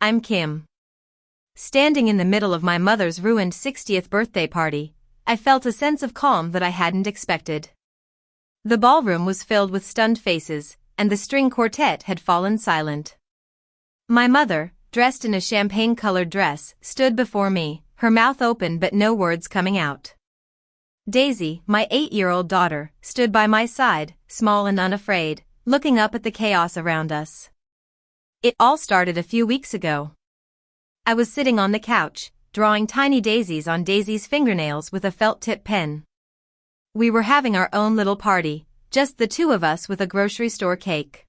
I'm Kim. Standing in the middle of my mother's ruined 60th birthday party, I felt a sense of calm that I hadn't expected. The ballroom was filled with stunned faces, and the string quartet had fallen silent. My mother, dressed in a champagne-colored dress, stood before me, her mouth open but no words coming out. Daisy, my 8-year-old daughter, stood by my side, small and unafraid, looking up at the chaos around us. It all started a few weeks ago. I was sitting on the couch, drawing tiny daisies on Daisy's fingernails with a felt-tip pen. We were having our own little party, just the two of us with a grocery store cake.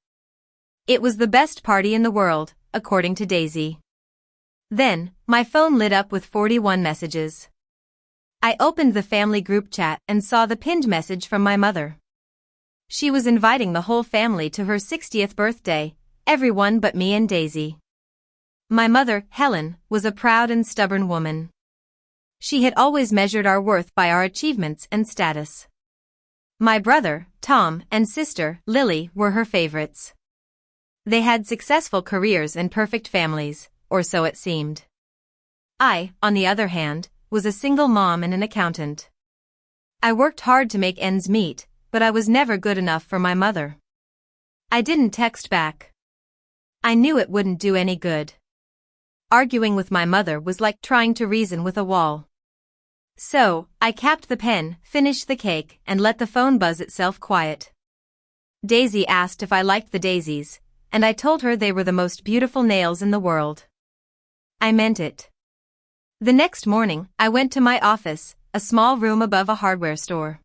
It was the best party in the world, according to Daisy. Then, my phone lit up with 41 messages. I opened the family group chat and saw the pinned message from my mother. She was inviting the whole family to her 60th birthday, everyone but me and Daisy. My mother, Helen, was a proud and stubborn woman. She had always measured our worth by our achievements and status. My brother, Tom, and sister, Lily, were her favorites. They had successful careers and perfect families, or so it seemed. I, on the other hand, was a single mom and an accountant. I worked hard to make ends meet, but I was never good enough for my mother. I didn't text back. I knew it wouldn't do any good. Arguing with my mother was like trying to reason with a wall. So, I capped the pen, finished the cake, and let the phone buzz itself quiet. Daisy asked if I liked the daisies, and I told her they were the most beautiful nails in the world. I meant it. The next morning, I went to my office, a small room above a hardware store.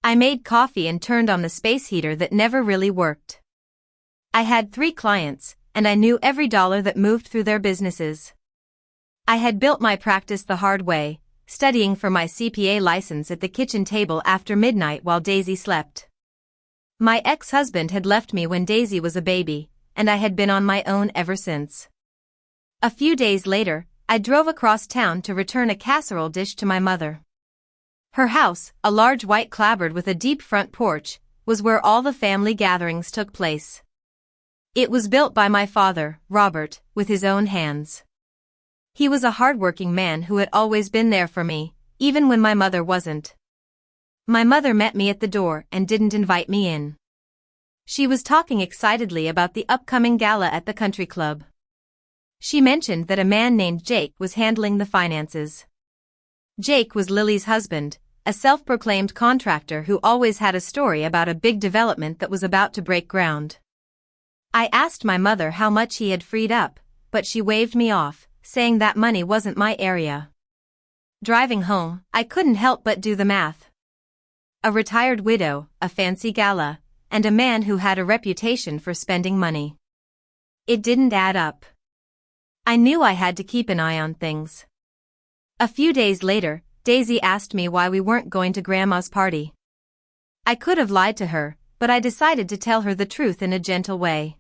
I made coffee and turned on the space heater that never really worked. I had 3 clients, and I knew every dollar that moved through their businesses. I had built my practice the hard way, studying for my CPA license at the kitchen table after midnight while Daisy slept. My ex-husband had left me when Daisy was a baby, and I had been on my own ever since. A few days later, I drove across town to return a casserole dish to my mother. Her house, a large white clapboard with a deep front porch, was where all the family gatherings took place. It was built by my father, Robert, with his own hands. He was a hardworking man who had always been there for me, even when my mother wasn't. My mother met me at the door and didn't invite me in. She was talking excitedly about the upcoming gala at the country club. She mentioned that a man named Jake was handling the finances. Jake was Lily's husband, a self-proclaimed contractor who always had a story about a big development that was about to break ground. I asked my mother how much he had freed up, but she waved me off, saying that money wasn't my area. Driving home, I couldn't help but do the math. A retired widow, a fancy gala, and a man who had a reputation for spending money. It didn't add up. I knew I had to keep an eye on things. A few days later, Daisy asked me why we weren't going to Grandma's party. I could have lied to her, but I decided to tell her the truth in a gentle way.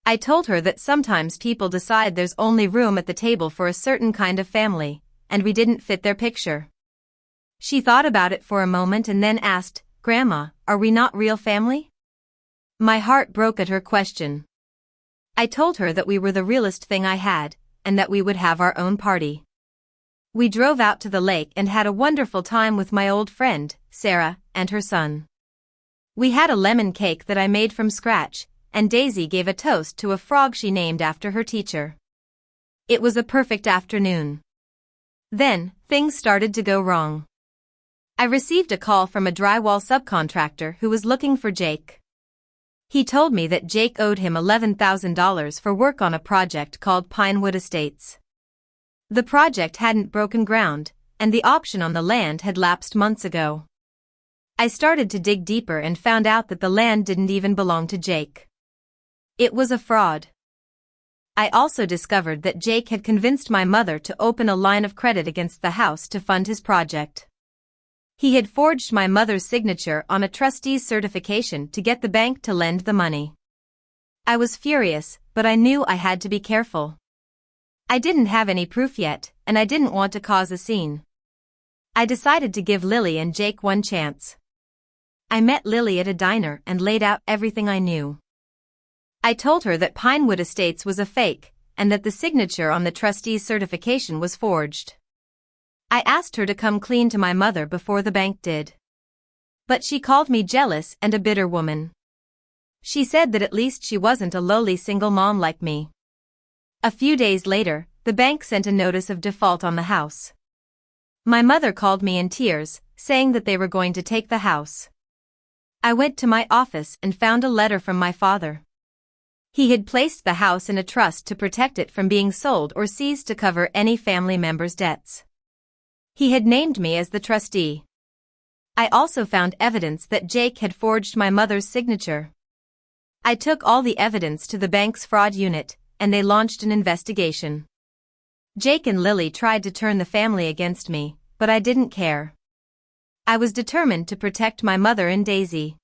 I told her that sometimes people decide there's only room at the table for a certain kind of family, and we didn't fit their picture. She thought about it for a moment and then asked, "Grandma, are we not real family?" My heart broke at her question. I told her that we were the realest thing I had, and that we would have our own party. We drove out to the lake and had a wonderful time with my old friend, Sarah, and her son. We had a lemon cake that I made from scratch, and Daisy gave a toast to a frog she named after her teacher. It was a perfect afternoon. Then, things started to go wrong. I received a call from a drywall subcontractor who was looking for Jake. He told me that Jake owed him $11,000 for work on a project called Pinewood Estates. The project hadn't broken ground, and the option on the land had lapsed months ago. I started to dig deeper and found out that the land didn't even belong to Jake. It was a fraud. I also discovered that Jake had convinced my mother to open a line of credit against the house to fund his project. He had forged my mother's signature on a trustee's certification to get the bank to lend the money. I was furious, but I knew I had to be careful. I didn't have any proof yet, and I didn't want to cause a scene. I decided to give Lily and Jake one chance. I met Lily at a diner and laid out everything I knew. I told her that Pinewood Estates was a fake, and that the signature on the trustee's certification was forged. I asked her to come clean to my mother before the bank did. But she called me jealous and a bitter woman. She said that at least she wasn't a lowly single mom like me. A few days later, the bank sent a notice of default on the house. My mother called me in tears, saying that they were going to take the house. I went to my office and found a letter from my father. He had placed the house in a trust to protect it from being sold or seized to cover any family member's debts. He had named me as the trustee. I also found evidence that Jake had forged my mother's signature. I took all the evidence to the bank's fraud unit, and they launched an investigation. Jake and Lily tried to turn the family against me, but I didn't care. I was determined to protect my mother and Daisy.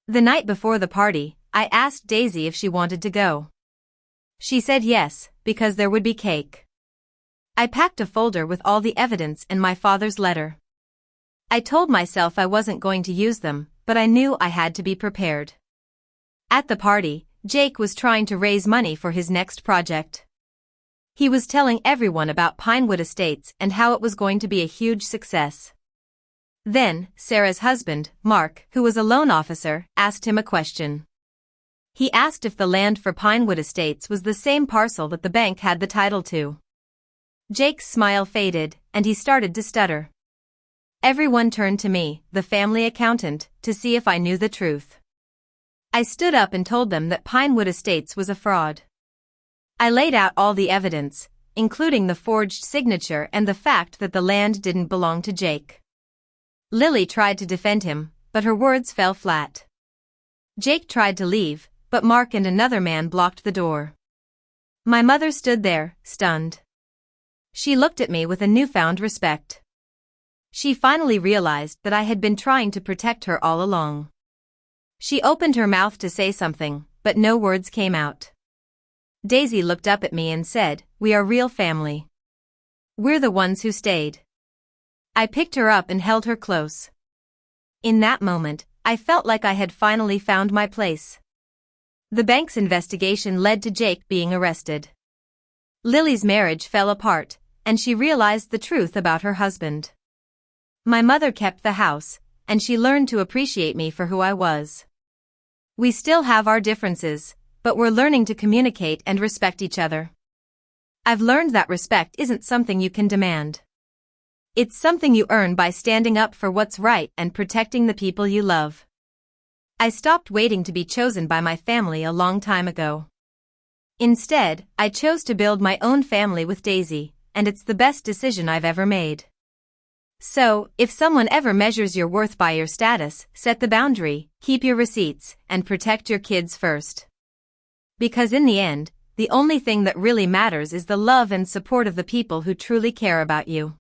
The night before the party, I asked Daisy if she wanted to go. She said yes, because there would be cake. I packed a folder with all the evidence and my father's letter. I told myself I wasn't going to use them, but I knew I had to be prepared. At the party, Jake was trying to raise money for his next project. He was telling everyone about Pinewood Estates and how it was going to be a huge success. Then, Sarah's husband, Mark, who was a loan officer, asked him a question. He asked if the land for Pinewood Estates was the same parcel that the bank had the title to. Jake's smile faded, and he started to stutter. Everyone turned to me, the family accountant, to see if I knew the truth. I stood up and told them that Pinewood Estates was a fraud. I laid out all the evidence, including the forged signature and the fact that the land didn't belong to Jake. Lily tried to defend him, but her words fell flat. Jake tried to leave, but Mark and another man blocked the door. My mother stood there, stunned. She looked at me with a newfound respect. She finally realized that I had been trying to protect her all along. She opened her mouth to say something, but no words came out. Daisy looked up at me and said, "We are real family. We're the ones who stayed." I picked her up and held her close. In that moment, I felt like I had finally found my place. The bank's investigation led to Jake being arrested. Lily's marriage fell apart, and she realized the truth about her husband. My mother kept the house, and she learned to appreciate me for who I was. We still have our differences, but we're learning to communicate and respect each other. I've learned that respect isn't something you can demand. It's something you earn by standing up for what's right and protecting the people you love. I stopped waiting to be chosen by my family a long time ago. Instead, I chose to build my own family with Daisy, and it's the best decision I've ever made. So, if someone ever measures your worth by your status, set the boundary, keep your receipts, and protect your kids first. Because in the end, the only thing that really matters is the love and support of the people who truly care about you.